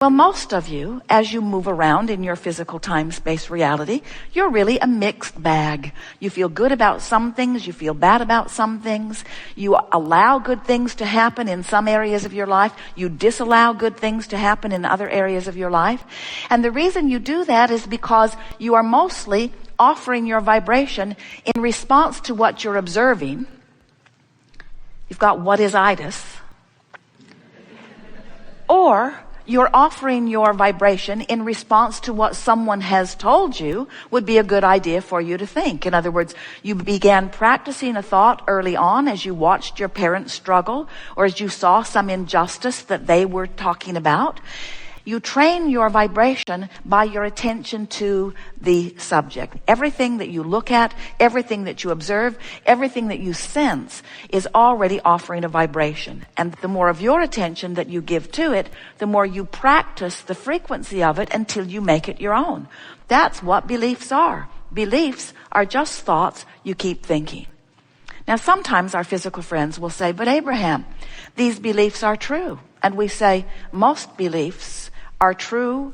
Well, most of you, as you move around in your physical time-space reality, you're really a mixed bag. You feel good about some things, you feel bad about some things. You allow good things to happen in some areas of your life. You disallow good things to happen in other areas of your life. And the reason you do that is because you are mostly offering your vibration in response to what you're observing. You've got what is itis. Or you're offering your vibration in response to what someone has told you would be a good idea for you to think. In other words, you began practicing a thought early on as you watched your parents struggle, or as you saw some injustice that they were talking about. You train your vibration by your attention to the subject. Everything that you look at, everything that you observe, everything that you sense is already offering a vibration. And the more of your attention that you give to it, the more you practice the frequency of it until you make it your own. That's what beliefs are. Beliefs are just thoughts you keep thinking. Now, sometimes our physical friends will say, but Abraham, these beliefs are true. And we say, most beliefs are true,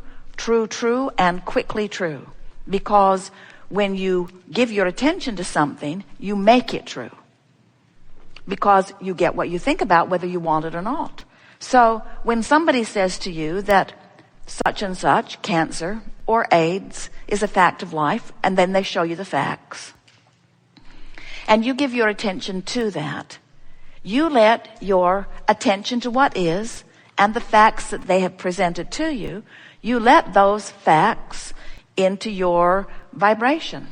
and quickly true. Because when you give your attention to something, you make it true. Because you get what you think about, whether you want it or not. So when somebody says to you that such and such, cancer or AIDS, is a fact of life, and then they show you the facts, and you give your attention to that, you let your attention to what is and the facts that they have presented to you, you let those facts into your vibration.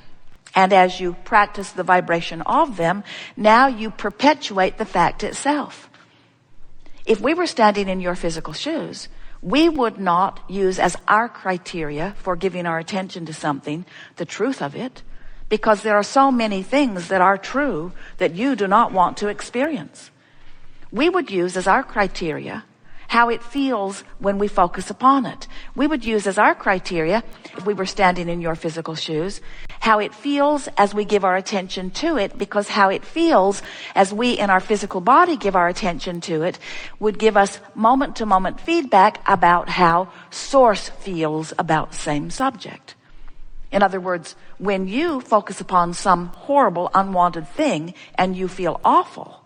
And as you practice the vibration of them, now you perpetuate the fact itself. If we were standing in your physical shoes, we would not use as our criteria for giving our attention to something the truth of it, because there are so many things that are true that you do not want to experience. We would use as our criteria how it feels when we focus upon it. We would use as our criteria, if we were standing in your physical shoes, how it feels as we give our attention to it, because how it feels as we in our physical body give our attention to it would give us moment-to-moment feedback about how source feels about the same subject. In other words, when you focus upon some horrible, unwanted thing and you feel awful,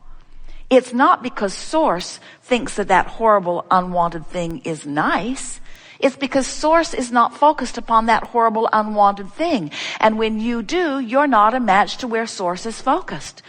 it's not because source thinks that that horrible, unwanted thing is nice. It's because source is not focused upon that horrible, unwanted thing. And when you do, you're not a match to where source is focused.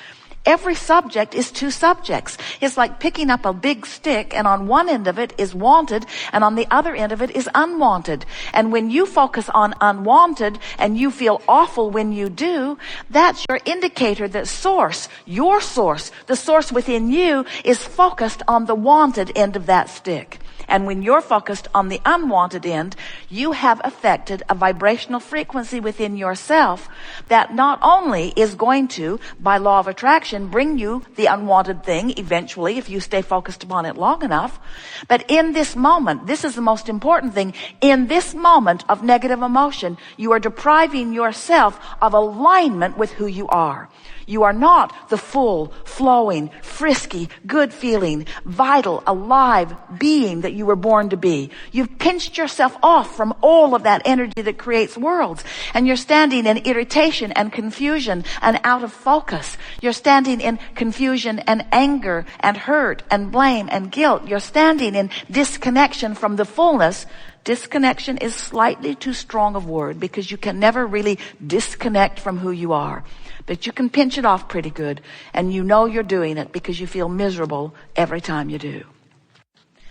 Every subject is two subjects. It's like picking up a big stick, and on one end of it is wanted, and on the other end of it is unwanted. And when you focus on unwanted and you feel awful when you do, that's your indicator that source, your source, the source within you, is focused on the wanted end of that stick. And when you're focused on the unwanted end, you have affected a vibrational frequency within yourself that not only is going to, by law of attraction, bring you the unwanted thing eventually if you stay focused upon it long enough, but in this moment, this is the most important thing, in this moment of negative emotion, you are depriving yourself of alignment with who you are. You are not the full, flowing, frisky, good-feeling, vital, alive being that you were born to be. You've pinched yourself off from all of that energy that creates worlds. And you're standing in irritation and confusion and out of focus. You're standing in confusion and anger and hurt and blame and guilt. You're standing in disconnection from the fullness. Disconnection is slightly too strong a word because you can never really disconnect from who you are. But you can pinch it off pretty good, and you know you're doing it because you feel miserable every time you do.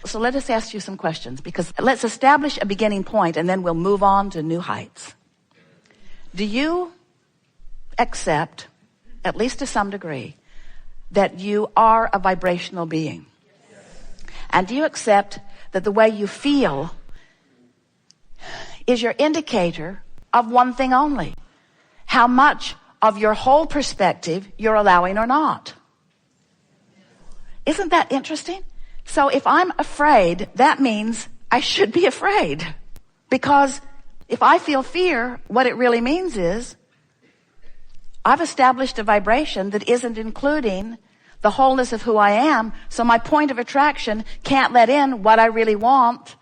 So let us ask you some questions, because let's establish a beginning point and then we'll move on to new heights. Do you accept, at least to some degree, that you are a vibrational being? And do you accept that the way you feel is your indicator of one thing only? How much of your whole perspective you're allowing or not? Isn't that interesting? So if I'm afraid, that means I should be afraid. Because if I feel fear, what it really means is I've established a vibration that isn't including the wholeness of who I am, so my point of attraction can't let in what I really want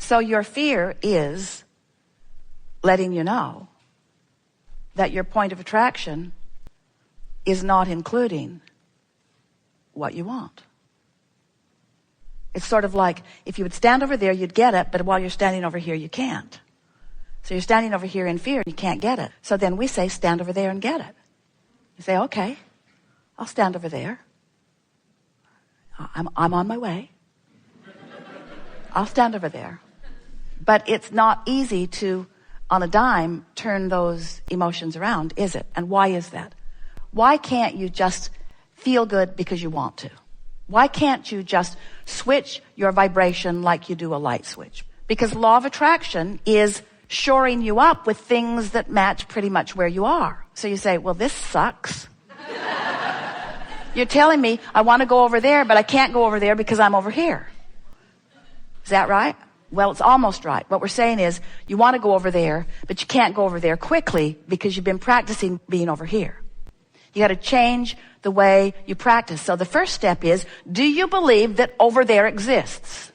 So your fear is letting you know that your point of attraction is not including what you want. It's sort of like if you would stand over there, you'd get it, but while you're standing over here, you can't. So you're standing over here in fear and you can't get it. So then we say, stand over there and get it. You say, okay, I'll stand over there. I'm on my way. I'll stand over there. But it's not easy to, on a dime, turn those emotions around, is it? And why is that? Why can't you just feel good because you want to? Why can't you just switch your vibration like you do a light switch? Because law of attraction is shoring you up with things that match pretty much where you are. So you say, well, this sucks. You're telling me I want to go over there, but I can't go over there because I'm over here. Is that right? Well, it's almost right. What we're saying is you want to go over there, but you can't go over there quickly because you've been practicing being over here. You got to change the way you practice. So the first step is, do you believe that over there exists?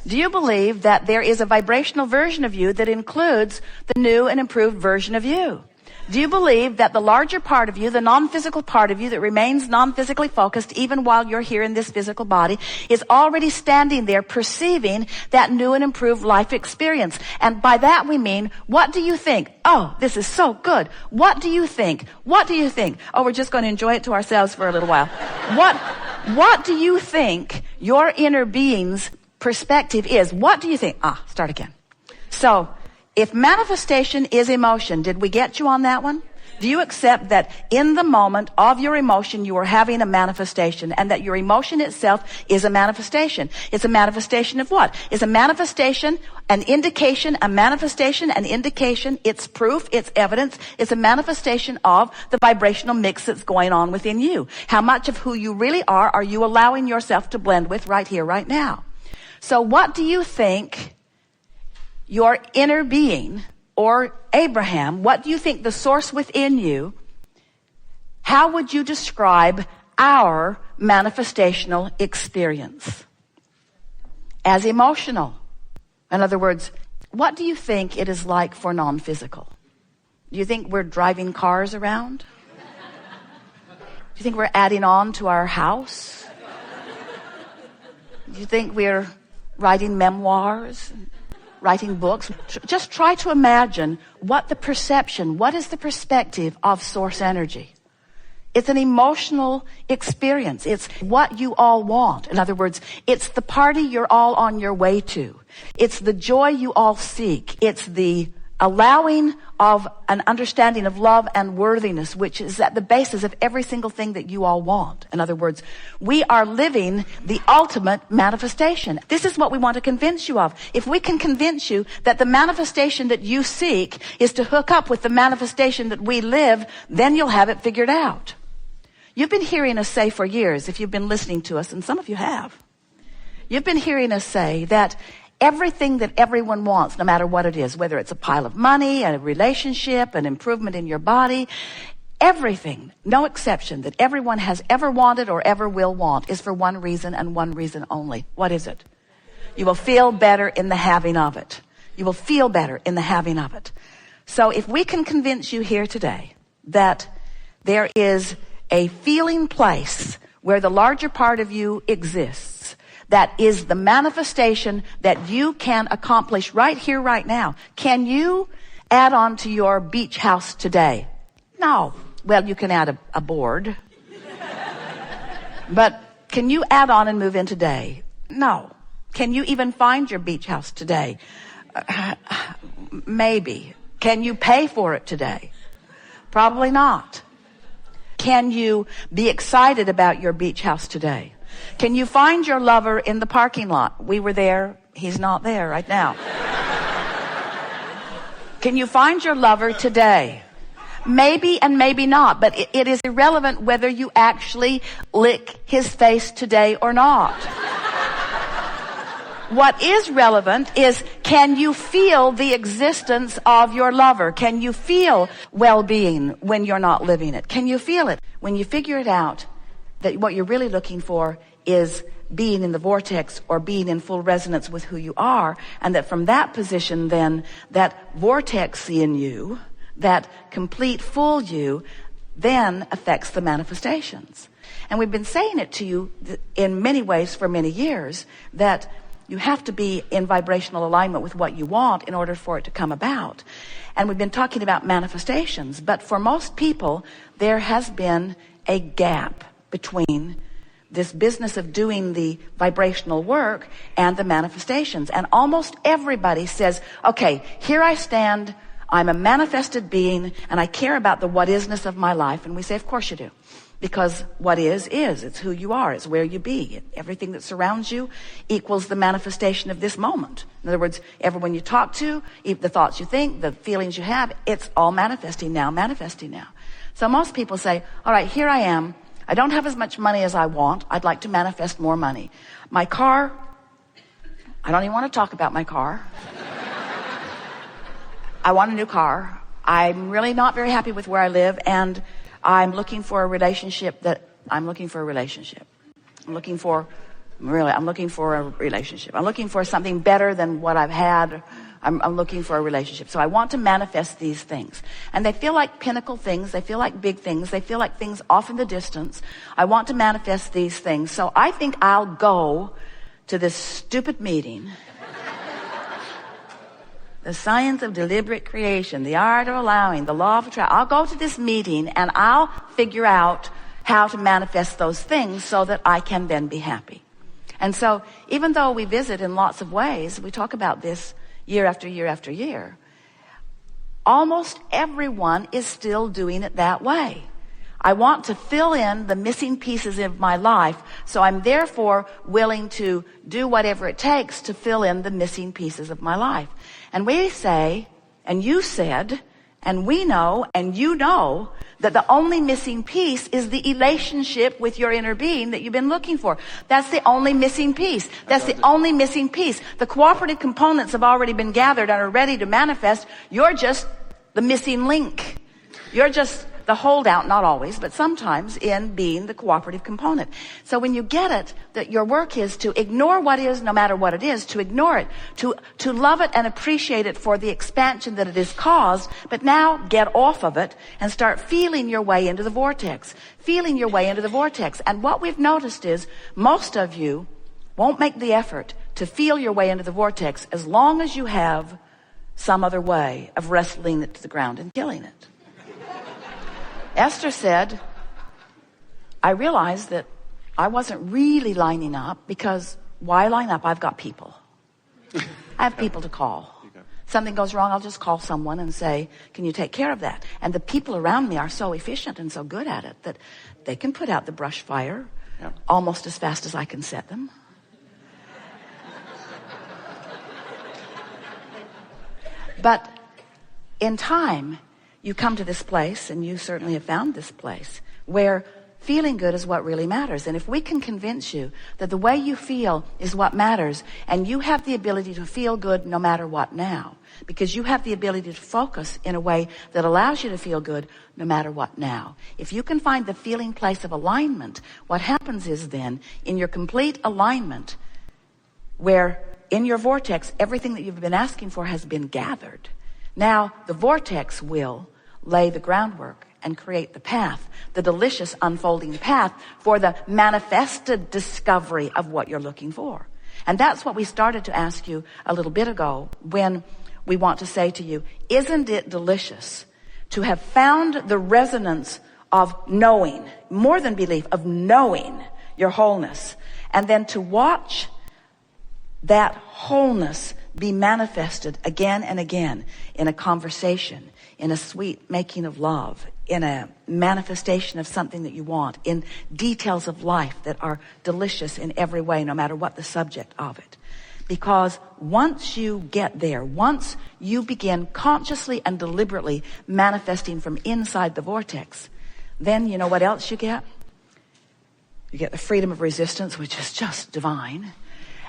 Do you believe that there is a vibrational version of you that includes the new and improved version of you? Do you believe that the larger part of you, the non-physical part of you that remains non-physically focused even while you're here in this physical body, is already standing there perceiving that new and improved life experience? And by that we mean, what do you think? Oh, this is so good. What do you think? What do you think? Oh, we're just going to enjoy it to ourselves for a little while. What do you think your inner being's perspective is? What do you think? Start again. So, if manifestation is emotion, did we get you on that one? Do you accept that in the moment of your emotion, you are having a manifestation, and that your emotion itself is a manifestation? It's a manifestation of what? It's a manifestation, an indication, a manifestation, an indication. It's proof, it's evidence. It's a manifestation of the vibrational mix that's going on within you. How much of who you really are you allowing yourself to blend with right here, right now? So what do you think your inner being, or Abraham, what do you think the source within you, how would you describe our manifestational experience? As emotional. In other words, what do you think it is like for non-physical? Do you think we're driving cars around? Do you think we're adding on to our house? Do you think we're writing memoirs? Writing books? Just try to imagine what is the perspective of source energy. It's an emotional experience. It's what you all want. In other words, it's the party you're all on your way to. It's the joy you all seek. It's the allowing of an understanding of love and worthiness, which is at the basis of every single thing that you all want. In other words, we are living the ultimate manifestation. This is what we want to convince you of. If we can convince you that the manifestation that you seek is to hook up with the manifestation that we live, then you'll have it figured out. You've been hearing us say for years, if you've been listening to us, and some of you have, you've been hearing us say that everything that everyone wants, no matter what it is, whether it's a pile of money, a relationship, an improvement in your body, everything, no exception, that everyone has ever wanted or ever will want is for one reason and one reason only. What is it? You will feel better in the having of it. You will feel better in the having of it. So if we can convince you here today that there is a feeling place where the larger part of you exists, that is the manifestation that you can accomplish right here, right now. Can you add on to your beach house today? No. Well, you can add a board. But can you add on and move in today? No. Can you even find your beach house today? Maybe. Can you pay for it today? Probably not. Can you be excited about your beach house today? Can you find your lover in the parking lot? We were there. He's not there right now. Can you find your lover today? Maybe and maybe not, but it is irrelevant whether you actually lick his face today or not. What is relevant is, can you feel the existence of your lover? Can you feel well-being when you're not living it? Can you feel it? When you figure it out, that what you're really looking for is being in the vortex or being in full resonance with who you are, and that from that position then, that vortex in you, that complete full you, then affects the manifestations. And we've been saying it to you in many ways for many years, that you have to be in vibrational alignment with what you want in order for it to come about. And we've been talking about manifestations, but for most people, there has been a gap between this business of doing the vibrational work and the manifestations. And almost everybody says, okay, here I stand, I'm a manifested being, and I care about the what isness of my life. And we say, of course you do. Because what is. It's who you are. It's where you be. Everything that surrounds you equals the manifestation of this moment. In other words, everyone you talk to, the thoughts you think, the feelings you have, it's all manifesting now, manifesting now. So most people say, all right, here I am. I don't have as much money as I want. I'd like to manifest more money. My car, I don't even want to talk about my car. I want a new car. I'm really not very happy with where I live, and I'm looking for a relationship. I'm looking for a relationship. I'm looking for something better than what I've had. I'm looking for a relationship. So I want to manifest these things. And they feel like pinnacle things. They feel like big things. They feel like things off in the distance. I want to manifest these things. So I think I'll go to this stupid meeting. The science of deliberate creation, the art of allowing, the law of attraction. I'll go to this meeting and I'll figure out how to manifest those things so that I can then be happy. And so even though we visit in lots of ways, we talk about this year after year after year, almost everyone is still doing it that way. I want to fill in the missing pieces of my life, so I'm therefore willing to do whatever it takes to fill in the missing pieces of my life. And we say, and you said, and we know, and you know, that the only missing piece is the relationship with your inner being that you've been looking for. That's the only missing piece. That's the only missing piece. The cooperative components have already been gathered and are ready to manifest. You're just the missing link. You're just the holdout, not always, but sometimes, in being the cooperative component. So when you get it, that your work is to ignore what is, no matter what it is, to ignore it, to love it and appreciate it for the expansion that it has caused, but now get off of it and start feeling your way into the vortex. Feeling your way into the vortex. And what we've noticed is most of you won't make the effort to feel your way into the vortex as long as you have some other way of wrestling it to the ground and killing it. Esther said, I realized that I wasn't really lining up, because why line up? I've got people. I have people to call. Something goes wrong, I'll just call someone and say, can you take care of that? And the people around me are so efficient and so good at it that they can put out the brush fire almost as fast as I can set them. But in time, you come to this place, and you certainly have found this place, where feeling good is what really matters. And if we can convince you that the way you feel is what matters, and you have the ability to feel good no matter what now, because you have the ability to focus in a way that allows you to feel good no matter what now. If you can find the feeling place of alignment, what happens is then, in your complete alignment, where in your vortex, everything that you've been asking for has been gathered. Now, the vortex will lay the groundwork and create the path, the delicious unfolding path for the manifested discovery of what you're looking for. And that's what we started to ask you a little bit ago, when we want to say to you, isn't it delicious to have found the resonance of knowing, more than belief, of knowing your wholeness, and then to watch that wholeness be manifested again and again in a conversation, in a sweet making of love, in a manifestation of something that you want, in details of life that are delicious in every way, no matter what the subject of it. Because once you get there, once you begin consciously and deliberately manifesting from inside the vortex, then you know what else you get? You get the freedom of resistance, which is just divine.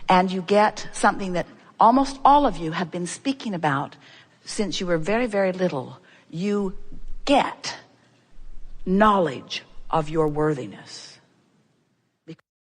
And you get something that almost all of you have been speaking about since you were very, very little. You get knowledge of your worthiness.